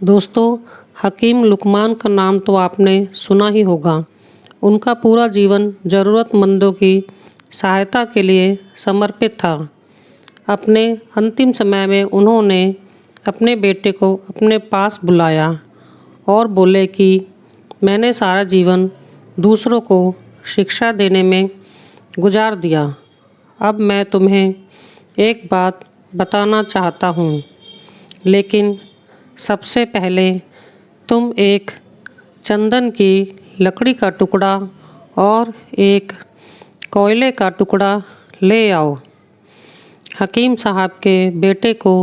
दोस्तों, हकीम लुकमान का नाम तो आपने सुना ही होगा। उनका पूरा जीवन ज़रूरतमंदों की सहायता के लिए समर्पित था। अपने अंतिम समय में उन्होंने अपने बेटे को अपने पास बुलाया और बोले कि मैंने सारा जीवन दूसरों को शिक्षा देने में गुजार दिया। अब मैं तुम्हें एक बात बताना चाहता हूँ, लेकिन सबसे पहले तुम एक चंदन की लकड़ी का टुकड़ा और एक कोयले का टुकड़ा ले आओ। हकीम साहब के बेटे को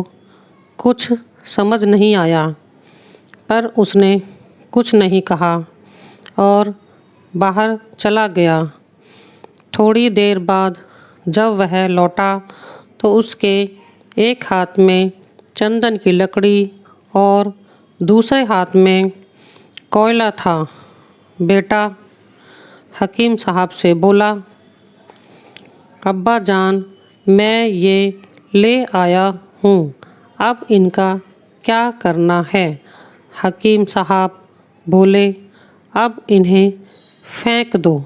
कुछ समझ नहीं आया, पर उसने कुछ नहीं कहा और बाहर चला गया। थोड़ी देर बाद जब वह लौटा तो उसके एक हाथ में चंदन की लकड़ी और दूसरे हाथ में कोयला था। बेटा, हकीम साहब से बोला, अब्बा जान, मैं ये ले आया हूँ, अब इनका क्या करना है? हकीम साहब बोले, अब इन्हें फेंक दो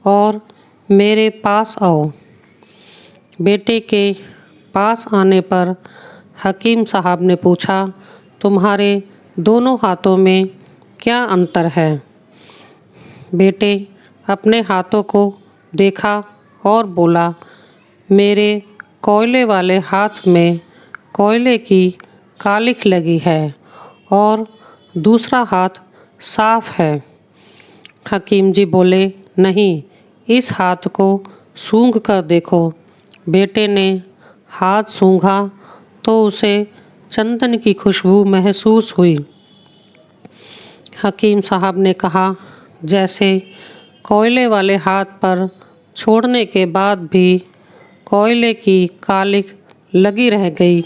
और मेरे पास आओ। बेटे के पास आने पर हकीम साहब ने पूछा, तुम्हारे दोनों हाथों में क्या अंतर है? बेटे अपने हाथों को देखा और बोला, मेरे कोयले वाले हाथ में कोयले की कालिख लगी है और दूसरा हाथ साफ है। हकीम जी बोले, नहीं, इस हाथ को सूंघ कर देखो। बेटे ने हाथ सूंघा तो उसे चंदन की खुशबू महसूस हुई। हकीम साहब ने कहा, जैसे कोयले वाले हाथ पर छोड़ने के बाद भी कोयले की कालिख लगी रह गई,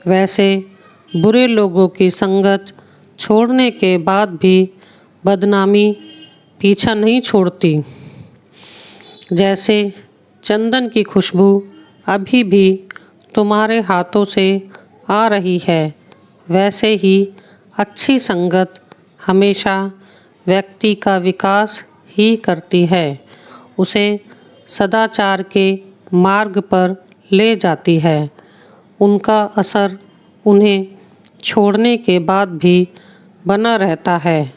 वैसे बुरे लोगों की संगत छोड़ने के बाद भी बदनामी पीछा नहीं छोड़ती। जैसे चंदन की खुशबू अभी भी तुम्हारे हाथों से आ रही है, वैसे ही अच्छी संगत हमेशा व्यक्ति का विकास ही करती है, उसे सदाचार के मार्ग पर ले जाती है। उनका असर उन्हें छोड़ने के बाद भी बना रहता है।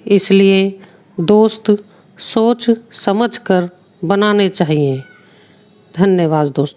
इसलिए दोस्त सोच समझ कर बनाने चाहिए। धन्यवाद दोस्तों।